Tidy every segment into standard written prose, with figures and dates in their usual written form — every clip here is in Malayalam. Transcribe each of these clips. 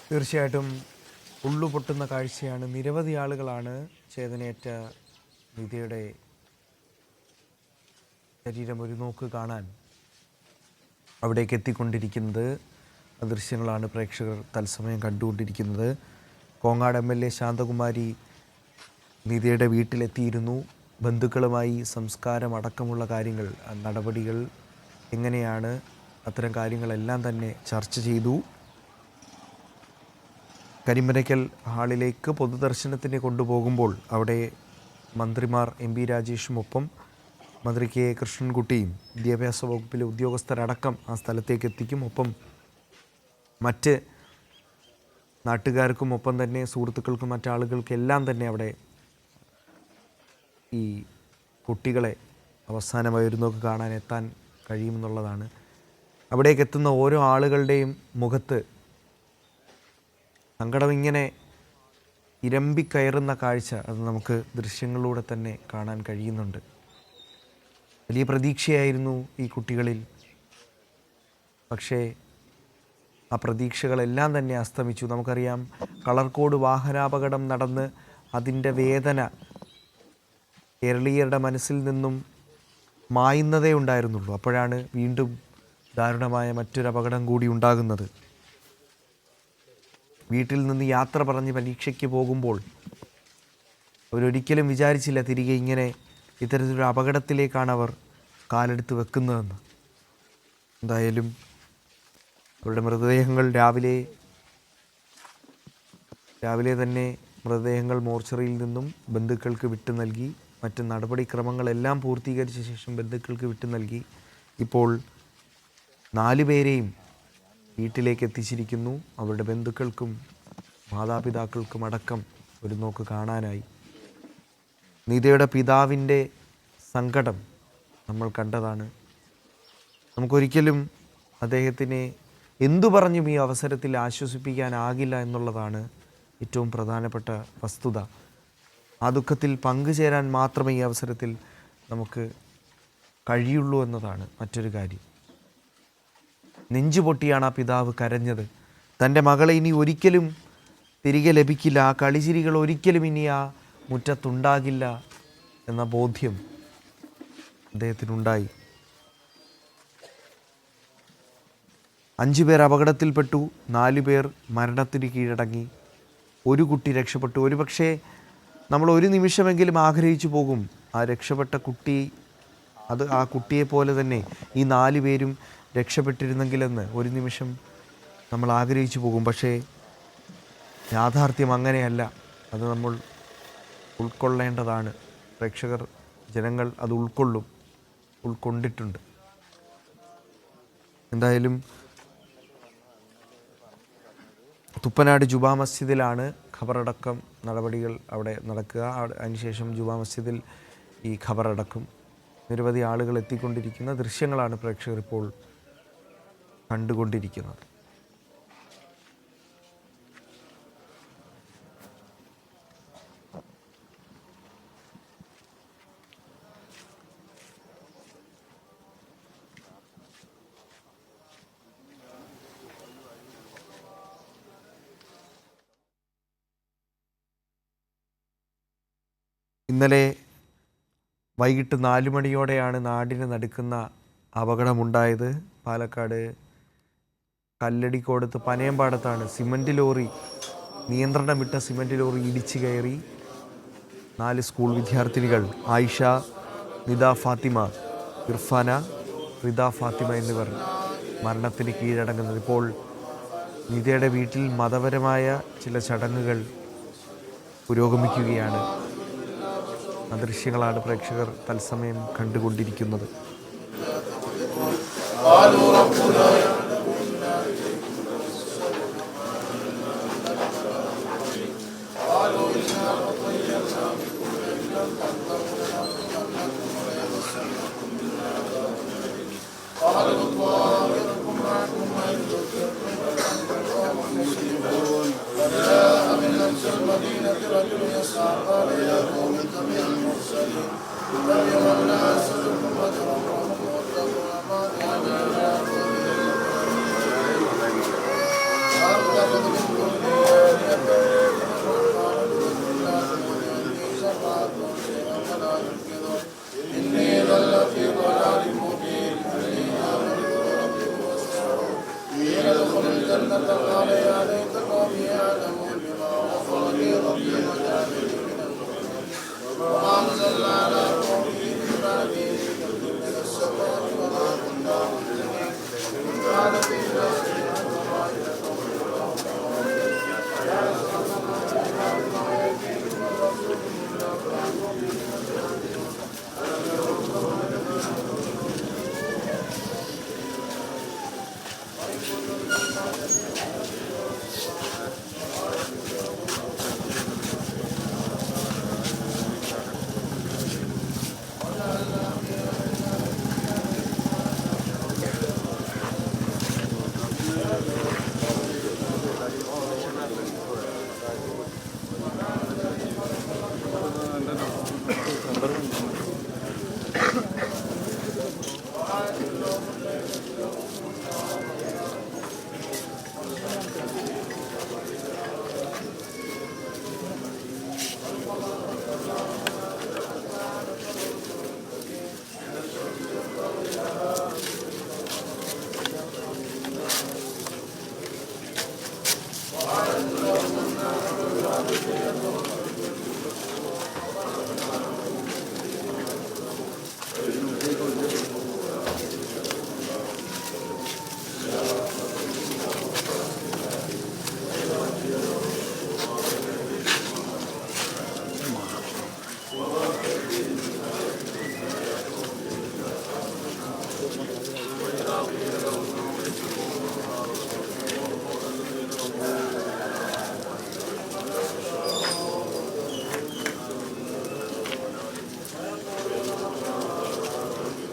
തീർച്ചയായിട്ടും ഉള്ളുപൊട്ടുന്ന കാഴ്ചയാണ്. നിരവധി ആളുകളാണ് ചേതനയേറ്റ നിധിയുടെ ശരീരം ഒരു നോക്ക് കാണാൻ അവിടേക്ക് എത്തിക്കൊണ്ടിരിക്കുന്നത്. ദൃശ്യങ്ങളാണ് പ്രേക്ഷകർ തത്സമയം കണ്ടുകൊണ്ടിരിക്കുന്നത്. കോങ്ങാട് MLA ശാന്തകുമാരി നിധിയുടെ വീട്ടിലെത്തിയിരുന്നു. ബന്ധുക്കളുമായി സംസ്കാരം അടക്കമുള്ള കാര്യങ്ങൾ, നടപടികൾ എങ്ങനെയാണ്, അത്തരം കാര്യങ്ങളെല്ലാം തന്നെ ചർച്ച ചെയ്തു. കരിമ്പനയ്ക്കൽ ഹാളിലേക്ക് പൊതുദർശനത്തിന് കൊണ്ടുപോകുമ്പോൾ അവിടെ മന്ത്രിമാർ MP രാജേഷുമൊപ്പം മന്ത്രി K കൃഷ്ണൻകുട്ടിയും വിദ്യാഭ്യാസ വകുപ്പിലെ ഉദ്യോഗസ്ഥരടക്കം ആ സ്ഥലത്തേക്ക് എത്തിക്കും. ഒപ്പം മറ്റ് നാട്ടുകാർക്കും ഒപ്പം തന്നെ സുഹൃത്തുക്കൾക്കും മറ്റാളുകൾക്കെല്ലാം തന്നെ അവിടെ ഈ കുട്ടികളെ അവസാനമായിരുന്നൊക്കെ കാണാൻ എത്താൻ കഴിയുമെന്നുള്ളതാണ്. അവിടേക്ക് എത്തുന്ന ഓരോ ആളുകളുടെയും മുഖത്ത് സങ്കടം ഇങ്ങനെ ഇരമ്പിക്കയറുന്ന കാഴ്ച അത് നമുക്ക് ദൃശ്യങ്ങളിലൂടെ തന്നെ കാണാൻ കഴിയുന്നുണ്ട്. വലിയ പ്രതീക്ഷയായിരുന്നു ഈ കുട്ടികളിൽ. പക്ഷേ ആ പ്രതീക്ഷകളെല്ലാം തന്നെ അസ്തമിച്ചു. നമുക്കറിയാം, കളർകോട് വാഹനാപകടം നടന്ന് അതിൻ്റെ വേദന കേരളീയരുടെ മനസ്സിൽ നിന്നും മായുന്നതേ ഉണ്ടായിരുന്നുള്ളൂ. അപ്പോഴാണ് വീണ്ടും ദാരുണമായ മറ്റൊരു അപകടം കൂടി ഉണ്ടാകുന്നത്. വീട്ടിൽ നിന്ന് യാത്ര പറഞ്ഞ് പരീക്ഷയ്ക്ക് പോകുമ്പോൾ അവരൊരിക്കലും വിചാരിച്ചില്ല തിരികെ ഇങ്ങനെ ഇത്തരത്തിലൊരു അപകടത്തിലേക്കാണ് അവർ കാലെടുത്ത് വെക്കുന്നതെന്ന്. എന്തായാലും അവരുടെ മൃതദേഹങ്ങൾ രാവിലെ തന്നെ മൃതദേഹങ്ങൾ മോർച്ചറിയിൽ നിന്നും ബന്ധുക്കൾക്ക് വിട്ടു നൽകി. മറ്റ് നടപടിക്രമങ്ങളെല്ലാം പൂർത്തീകരിച്ച ശേഷം ബന്ധുക്കൾക്ക് വിട്ടു നൽകി. ഇപ്പോൾ 4 പേരെയും വീട്ടിലേക്ക് എത്തിച്ചിരിക്കുന്നു. അവരുടെ ബന്ധുക്കൾക്കും മാതാപിതാക്കൾക്കും അടക്കം ഒരു നോക്ക് കാണാനായി. നിധിയുടെ പിതാവിൻ്റെ സങ്കടം നമ്മൾ കണ്ടതാണ്. നമുക്കൊരിക്കലും അദ്ദേഹത്തിനെ എന്തു പറഞ്ഞും ഈ അവസരത്തിൽ ആശ്വസിപ്പിക്കാനാകില്ല എന്നുള്ളതാണ് ഏറ്റവും പ്രധാനപ്പെട്ട വസ്തുത. ആ ദുഃഖത്തിൽ പങ്കുചേരാൻ മാത്രമേ ഈ അവസരത്തിൽ നമുക്ക് കഴിയുള്ളൂ എന്നതാണ് മറ്റൊരു കാര്യം. നെഞ്ചുപൊട്ടിയാണ് ആ പിതാവ് കരഞ്ഞത്. തൻ്റെ മകളെ ഇനി ഒരിക്കലും തിരികെ ലഭിക്കില്ല, ആ കളിചിരികൾ ഒരിക്കലും ഇനി ആ മുറ്റത്തുണ്ടാകില്ല എന്ന ബോധ്യം അദ്ദേഹത്തിനുണ്ടായി. 5 പേർ അപകടത്തിൽപ്പെട്ടു, 4 പേർ മരണത്തിന് കീഴടങ്ങി, ഒരു കുട്ടി രക്ഷപ്പെട്ടു. ഒരുപക്ഷെ നമ്മൾ ഒരു നിമിഷമെങ്കിലും ആഗ്രഹിച്ചു പോകും ആ രക്ഷപ്പെട്ട കുട്ടി, അത് ആ കുട്ടിയെപ്പോലെ തന്നെ ഈ 4 പേരും രക്ഷപ്പെട്ടിരുന്നെങ്കിലെന്ന് ഒരു നിമിഷം നമ്മൾ ആഗ്രഹിച്ചു പോകും. പക്ഷേ യാഥാർത്ഥ്യം അങ്ങനെയല്ല. അത് നമ്മൾ ഉൾക്കൊള്ളേണ്ടതാണ്. പ്രേക്ഷകർ, ജനങ്ങൾ അത് ഉൾക്കൊണ്ടിട്ടുണ്ട്. എന്തായാലും തുപ്പനാട് ജുമാ മസ്ജിദിലാണ് ഖബറടക്കം നടപടികൾ അവിടെ നടക്കുക. അതിനുശേഷം ജുമാ മസ്ജിദിൽ ഈ ഖബറടക്കും. നിരവധി ആളുകൾ എത്തിക്കൊണ്ടിരിക്കുന്ന ദൃശ്യങ്ങളാണ് പ്രേക്ഷകർ ഇപ്പോൾ കണ്ടുകൊണ്ടിരിക്കുന്നത്. ഇന്നലെ വൈകിട്ട് 4 മണിയോടെയാണ് നാടിനെ നടുക്കുന്ന അപകടമുണ്ടായത്. പാലക്കാട് കല്ലടിക്കോടത്ത് പനയമ്പാടത്താണ് നിയന്ത്രണം വിട്ട സിമൻറ്റ് ലോറി ഇടിച്ചു കയറി 4 സ്കൂൾ വിദ്യാർത്ഥിനികൾ ആയിഷ, നിദ ഫാത്തിമ, ഇർഫാന, റിദ ഫാത്തിമ എന്നിവർ മരണത്തിന് കീഴടങ്ങുന്നത്. ഇപ്പോൾ നിധയുടെ വീട്ടിൽ മതപരമായ ചില ചടങ്ങുകൾ പുരോഗമിക്കുകയാണ്. ആ ദൃശ്യങ്ങളാണ് പ്രേക്ഷകർ തത്സമയം കണ്ടുകൊണ്ടിരിക്കുന്നത്.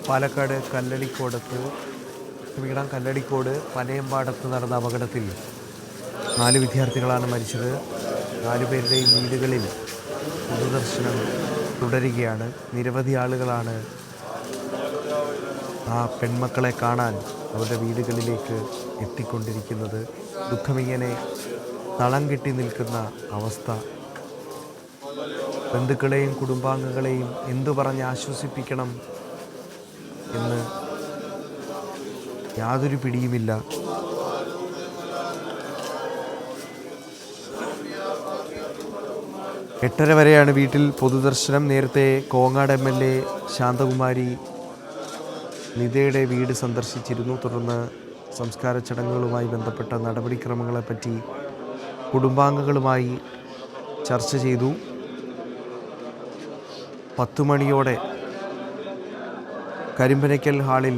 പാലക്കാട് കല്ലടിക്കോട് പനയമ്പാടത്ത് നടന്ന അപകടത്തിൽ 4 വിദ്യാർത്ഥികളാണ് മരിച്ചത്. 4 പേരുടെയും വീടുകളിൽ പൊതുദർശനം തുടരുകയാണ്. നിരവധി ആളുകളാണ് ആ പെൺമക്കളെ കാണാൻ അവരുടെ വീടുകളിലേക്ക് എത്തിക്കൊണ്ടിരിക്കുന്നത്. ദുഃഖമിങ്ങനെ തളം കെട്ടി നിൽക്കുന്ന അവസ്ഥ. ബന്ധുക്കളെയും കുടുംബാംഗങ്ങളെയും എന്തു പറഞ്ഞ് ആശ്വസിപ്പിക്കണം എന്ന് യാതൊരു പിടിയുമില്ല. എട്ടര വരെയാണ് വീട്ടിൽ പൊതുദർശനം. നേരത്തെ കോങ്ങാട് MLA ശാന്തകുമാരി നിതയുടെ വീട് സന്ദർശിച്ചിരുന്നു. തുടർന്ന് സംസ്കാര ചടങ്ങുകളുമായി ബന്ധപ്പെട്ട നടപടിക്രമങ്ങളെപ്പറ്റി കുടുംബാംഗങ്ങളുമായി ചർച്ച ചെയ്തു. 10 മണിയോടെ കരിമ്പനയ്ക്കൽ ഹാളിൽ